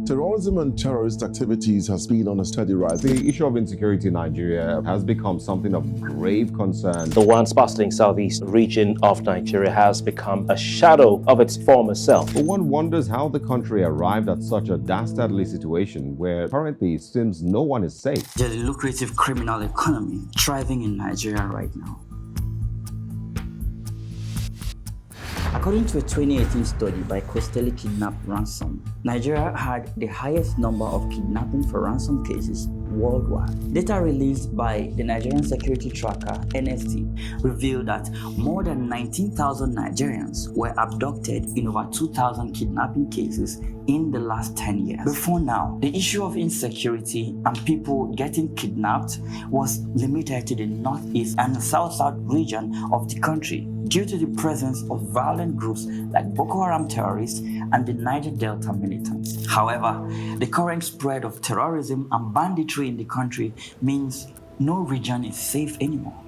Terrorism and terrorist activities has been on a steady rise. The issue of insecurity in Nigeria has become something of grave concern. The once bustling southeast region of Nigeria has become a shadow of its former self. But one wonders how the country arrived at such a dastardly situation where currently it seems no one is safe. There's a lucrative criminal economy thriving in Nigeria right now. According to a 2018 study by Costelli Kidnap Ransom, Nigeria had the highest number of kidnapping for ransom cases worldwide. Data released by the Nigerian security tracker NST revealed that more than 19,000 Nigerians were abducted in over 2,000 kidnapping cases in the last 10 years. Before now, the issue of insecurity and people getting kidnapped was limited to the northeast and south-south region of the country due to the presence of violent groups like Boko Haram terrorists and the Niger Delta militants. However, the current spread of terrorism and banditry in the country means no region is safe anymore.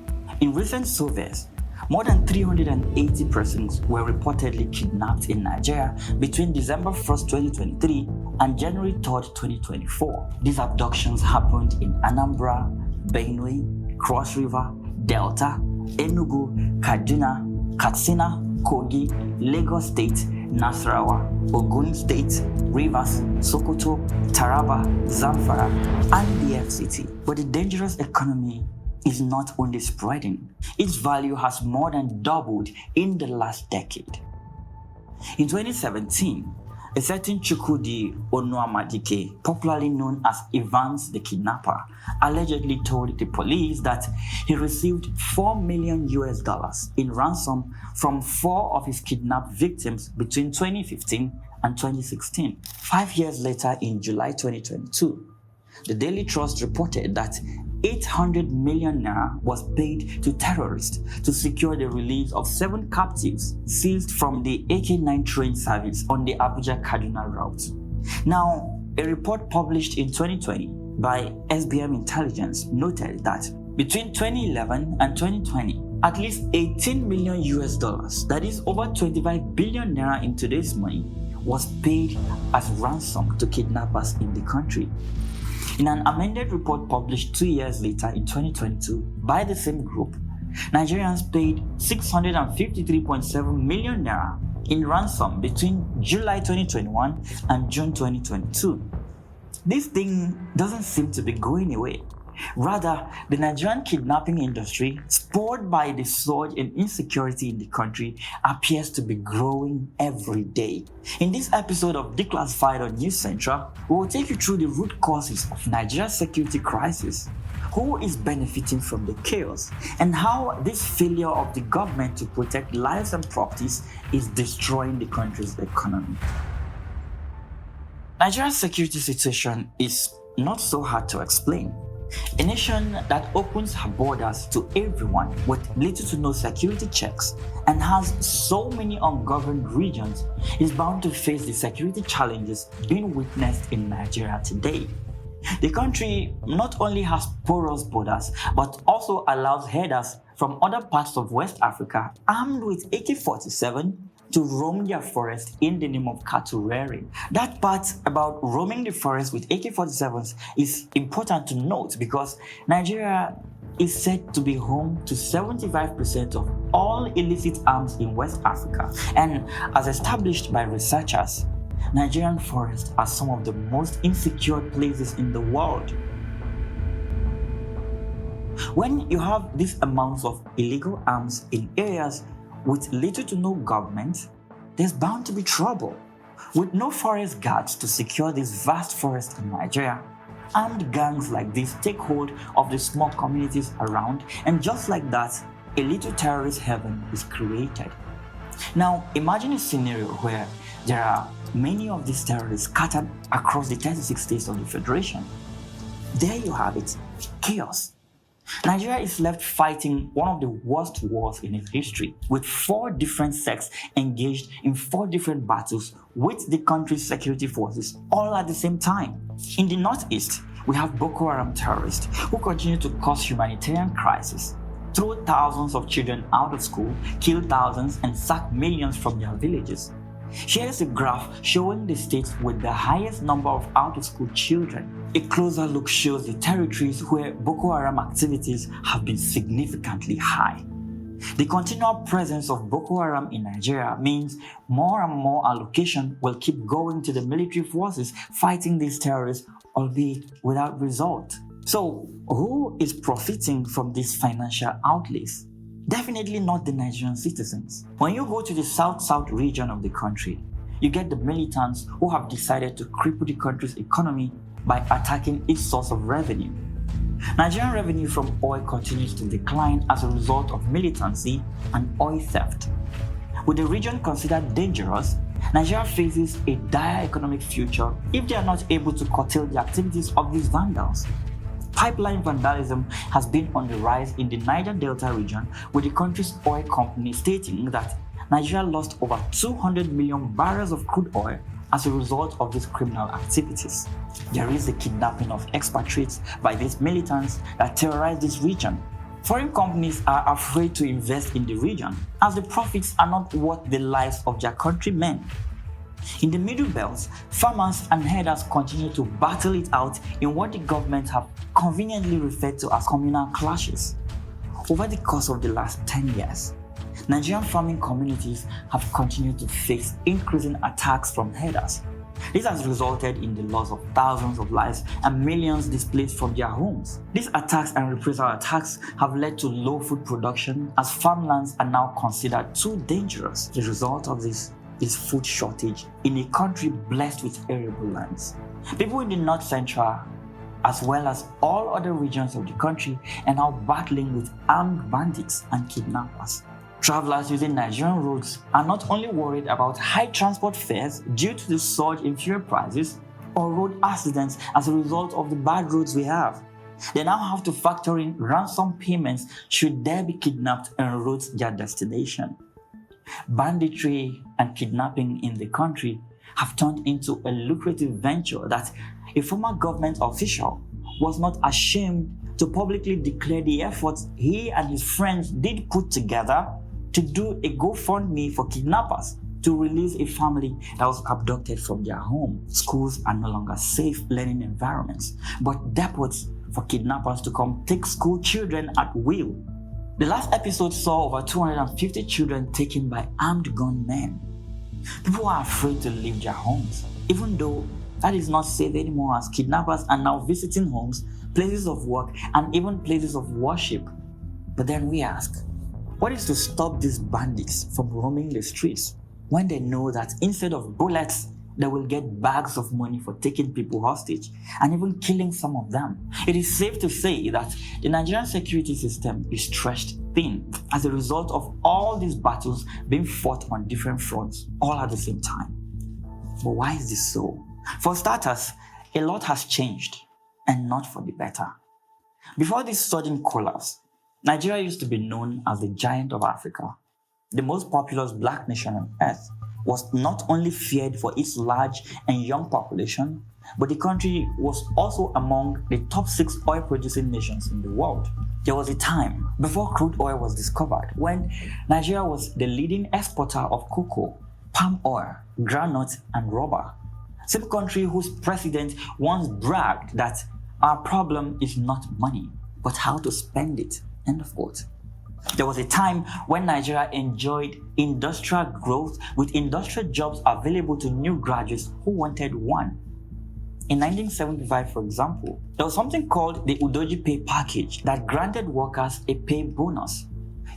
In recent surveys, more than 380 persons were reportedly kidnapped in Nigeria between December 1st, 2023 and January 3rd, 2024. These abductions happened in Anambra, Benue, Cross River, Delta, Enugu, Kaduna, Katsina, Kogi, Lagos State, Nasarawa, Ogun State, Rivers, Sokoto, Taraba, Zamfara, and the FCT. But the dangerous economy is not only spreading, its value has more than doubled in the last decade. In 2017, a certain Chukwudi Onuamadike, popularly known as Evans the Kidnapper, allegedly told the police that he received $4 million in ransom from 4 of his kidnapped victims between 2015 and 2016. 5 years later, in July 2022, the Daily Trust reported that 800 million naira was paid to terrorists to secure the release of 7 captives seized from the AK-9 train service on the Abuja-Kaduna route. Now, a report published in 2020 by SBM Intelligence noted that between 2011 and 2020, at least $18 million, that is over 25 billion naira in today's money, was paid as ransom to kidnappers in the country. In an amended report published 2 years later in 2022 by the same group, Nigerians paid 653.7 million naira in ransom between July 2021 and June 2022. This thing doesn't seem to be going away. Rather, the Nigerian kidnapping industry, spurred by the surge in insecurity in the country, appears to be growing every day. In this episode of Declassified on News Central, we will take you through the root causes of Nigeria's security crisis, who is benefiting from the chaos, and how this failure of the government to protect lives and properties is destroying the country's economy. Nigeria's security situation is not so hard to explain. A nation that opens her borders to everyone with little to no security checks and has so many ungoverned regions is bound to face the security challenges being witnessed in Nigeria today. The country not only has porous borders but also allows herders from other parts of West Africa armed with AK-47 to roam their forest in the name of cattle rearing. That part about roaming the forest with AK-47s is important to note because Nigeria is said to be home to 75% of all illicit arms in West Africa. And as established by researchers, Nigerian forests are some of the most insecure places in the world. When you have these amounts of illegal arms in areas with little to no government, there's bound to be trouble. With no forest guards to secure this vast forest in Nigeria, armed gangs like this take hold of the small communities around, and just like that, a little terrorist heaven is created. Now, imagine a scenario where there are many of these terrorists scattered across the 36 states of the Federation. There you have it, chaos. Nigeria is left fighting one of the worst wars in its history, with 4 different sects engaged in 4 different battles with the country's security forces all at the same time. In the northeast, we have Boko Haram terrorists who continue to cause humanitarian crisis, throw thousands of children out of school, kill thousands, and sack millions from their villages. Here's a graph showing the states with the highest number of out-of-school children. A closer look shows the territories where Boko Haram activities have been significantly high. The continual presence of Boko Haram in Nigeria means more and more allocation will keep going to the military forces fighting these terrorists, albeit without result. So, who is profiting from these financial outlays? Definitely not the Nigerian citizens. When you go to the south-south region of the country, you get the militants who have decided to cripple the country's economy by attacking its source of revenue. Nigerian revenue from oil continues to decline as a result of militancy and oil theft. With the region considered dangerous, Nigeria faces a dire economic future if they are not able to curtail the activities of these vandals. Pipeline vandalism has been on the rise in the Niger Delta region, with the country's oil company stating that Nigeria lost over 200 million barrels of crude oil as a result of these criminal activities. There is the kidnapping of expatriates by these militants that terrorize this region. Foreign companies are afraid to invest in the region as the profits are not worth the lives of their countrymen. In the Middle Belt, farmers and herders continue to battle it out in what the government have conveniently referred to as communal clashes. Over the course of the last 10 years, Nigerian farming communities have continued to face increasing attacks from herders. This has resulted in the loss of thousands of lives and millions displaced from their homes. These attacks and reprisal attacks have led to low food production as farmlands are now considered too dangerous. The result of this is food shortage in a country blessed with arable lands. People in the North Central, as well as all other regions of the country, are now battling with armed bandits and kidnappers. Travelers using Nigerian roads are not only worried about high transport fares due to the surge in fuel prices or road accidents as a result of the bad roads we have. They now have to factor in ransom payments should they be kidnapped en route to their destination. Banditry and kidnapping in the country have turned into a lucrative venture that a former government official was not ashamed to publicly declare the efforts he and his friends did put together to do a GoFundMe for kidnappers to release a family that was abducted from their home. Schools are no longer safe learning environments, but depots for kidnappers to come take school children at will. The last episode saw over 250 children taken by armed gunmen. People are afraid to leave their homes, even though that is not safe anymore, as kidnappers are now visiting homes, places of work, and even places of worship. But then we ask, what is to stop these bandits from roaming the streets when they know that instead of bullets, they will get bags of money for taking people hostage and even killing some of them? It is safe to say that the Nigerian security system is stretched thin as a result of all these battles being fought on different fronts all at the same time. But why is this so? For starters, a lot has changed, and not for the better. Before this sudden collapse, Nigeria used to be known as the giant of Africa. The most populous black nation on earth was not only feared for its large and young population, but the country was also among the top 6 oil-producing nations in the world. There was a time before crude oil was discovered when Nigeria was the leading exporter of cocoa, palm oil, groundnut, and rubber. Same country whose president once bragged that our problem is not money, but how to spend it. End of quote. There was a time when Nigeria enjoyed industrial growth with industrial jobs available to new graduates who wanted one. In 1975, for example, there was something called the Udoji Pay Package that granted workers a pay bonus.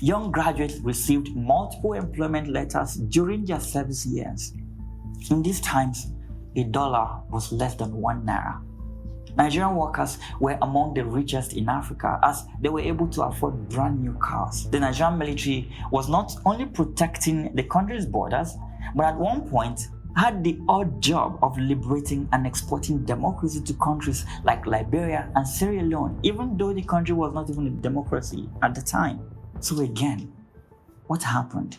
Young graduates received multiple employment letters during their service years. In these times, $1 was less than 1 naira. Nigerian workers were among the richest in Africa as they were able to afford brand new cars. The Nigerian military was not only protecting the country's borders, but at one point had the odd job of liberating and exporting democracy to countries like Liberia and Sierra Leone, even though the country was not even a democracy at the time. So again, what happened?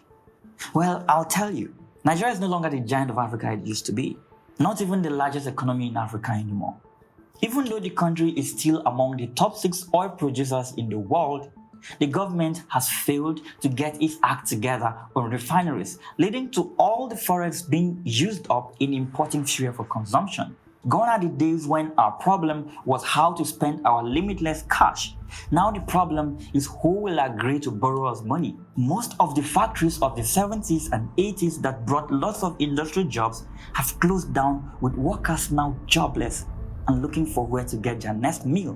Well, I'll tell you. Nigeria is no longer the giant of Africa it used to be. Not even the largest economy in Africa anymore. Even though the country is still among the top 6 oil producers in the world, The government has failed to get its act together on refineries, leading to all the forex being used up in importing fuel for consumption. Gone are the days when our problem was how to spend our limitless cash. Now the problem is who will agree to borrow us money. Most of the factories of the 70s and 80s that brought lots of industrial jobs have closed down, with workers now jobless and looking for where to get their next meal.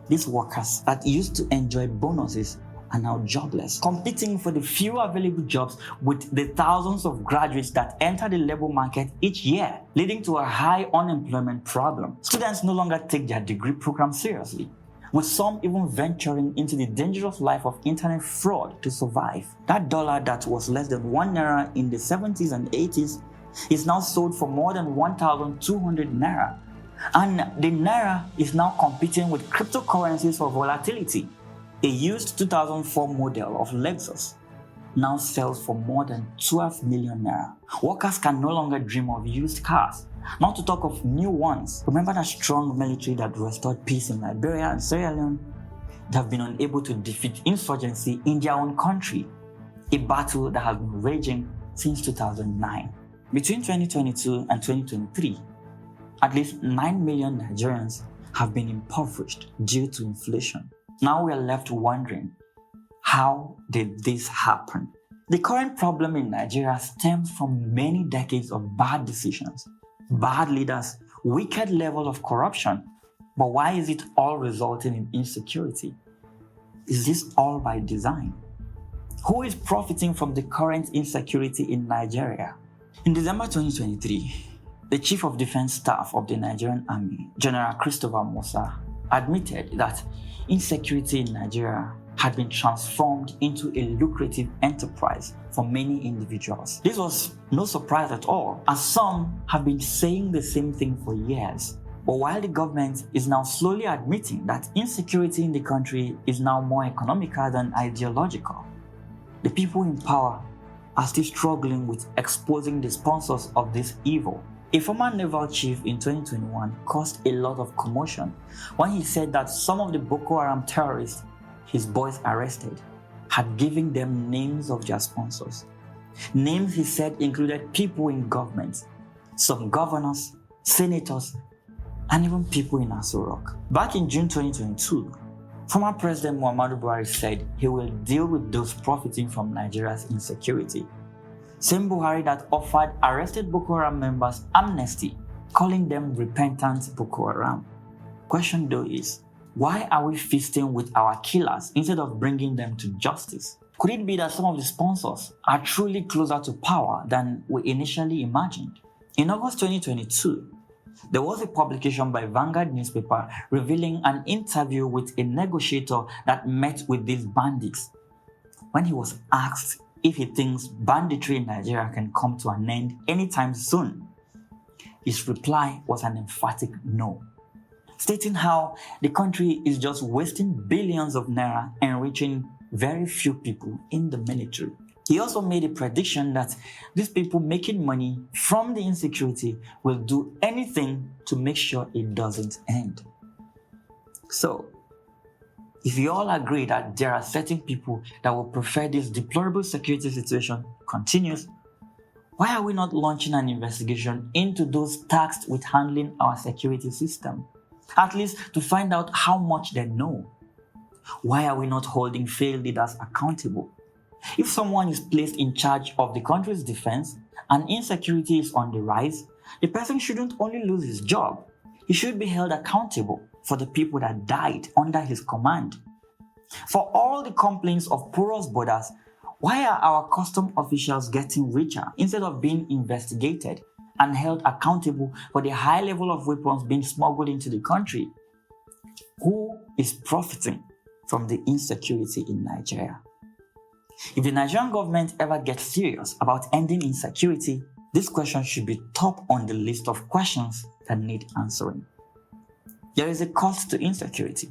These workers that used to enjoy bonuses are now jobless, competing for the few available jobs with the thousands of graduates that enter the labor market each year, leading to a high unemployment problem. Students no longer take their degree program seriously, with some even venturing into the dangerous life of internet fraud to survive. That dollar that was less than 1 naira in the 70s and 80s is now sold for more than 1,200 naira. And the naira is now competing with cryptocurrencies for volatility. A used 2004 model of Lexus now sells for more than 12 million naira. Workers can no longer dream of used cars, not to talk of new ones. Remember that strong military that restored peace in Liberia and Sierra Leone? They have been unable to defeat insurgency in their own country, a battle that has been raging since 2009. Between 2022 and 2023, at least 9 million Nigerians have been impoverished due to inflation. Now we are left wondering, how did this happen? The current problem in Nigeria stems from many decades of bad decisions, bad leaders, wicked level of corruption. But why is it all resulting in insecurity? Is this all by design? Who is profiting from the current insecurity in Nigeria? In December 2023, the Chief of Defense Staff of the Nigerian Army, General Christopher Musa, admitted that insecurity in Nigeria had been transformed into a lucrative enterprise for many individuals. This was no surprise at all, as some have been saying the same thing for years. But while the government is now slowly admitting that insecurity in the country is now more economical than ideological, the people in power are still struggling with exposing the sponsors of this evil. A former naval chief in 2021 caused a lot of commotion when he said that some of the Boko Haram terrorists his boys arrested had given them names of their sponsors. Names he said included people in government, some governors, senators, and even people in Aso Rock. Back in June 2022, former President Muhammadu Buhari said he will deal with those profiting from Nigeria's insecurity. Same Buhari that offered arrested Boko Haram members amnesty, calling them repentant Boko Haram. Question though is, why are we feasting with our killers instead of bringing them to justice? Could it be that some of the sponsors are truly closer to power than we initially imagined? In August 2022, there was a publication by Vanguard newspaper revealing an interview with a negotiator that met with these bandits. When he was asked if he thinks banditry in Nigeria can come to an end anytime soon, his reply was an emphatic no, stating how the country is just wasting billions of naira enriching very few people in the military. He also made a prediction that these people making money from the insecurity will do anything to make sure it doesn't end. So, if you all agree that there are certain people that will prefer this deplorable security situation continues, why are we not launching an investigation into those tasked with handling our security system? At least to find out how much they know. Why are we not holding failed leaders accountable? If someone is placed in charge of the country's defense and insecurity is on the rise, the person shouldn't only lose his job, he should be held accountable for the people that died under his command. For all the complaints of porous borders, why are our custom officials getting richer instead of being investigated and held accountable for the high level of weapons being smuggled into the country? Who is profiting from the insecurity in Nigeria? If the Nigerian government ever gets serious about ending insecurity, this question should be top on the list of questions that need answering. There is a cost to insecurity.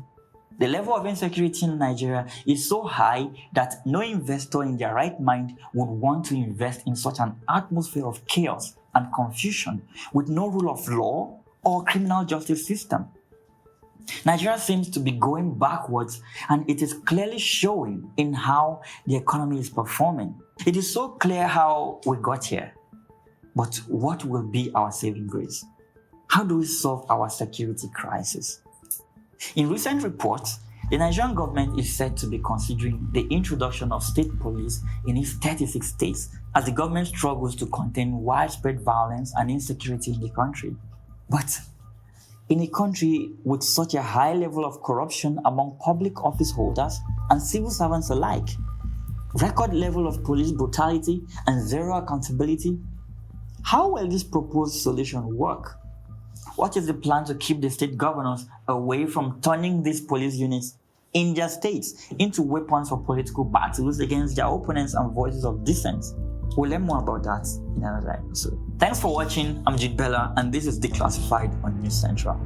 The level of insecurity in Nigeria is so high that no investor in their right mind would want to invest in such an atmosphere of chaos and confusion with no rule of law or criminal justice system. Nigeria seems to be going backwards, and it is clearly showing in how the economy is performing. It is so clear how we got here. But what will be our saving grace? How do we solve our security crisis? In recent reports, the Nigerian government is said to be considering the introduction of state police in its 36 states as the government struggles to contain widespread violence and insecurity in the country. But in a country with such a high level of corruption among public office holders and civil servants alike, record level of police brutality and zero accountability, how will this proposed solution work? What is the plan to keep the state governors away from turning these police units in their states into weapons for political battles against their opponents and voices of dissent? We'll learn more about that in another episode. Thanks for watching. I'm Jude Bella, and this is Declassified on News Central.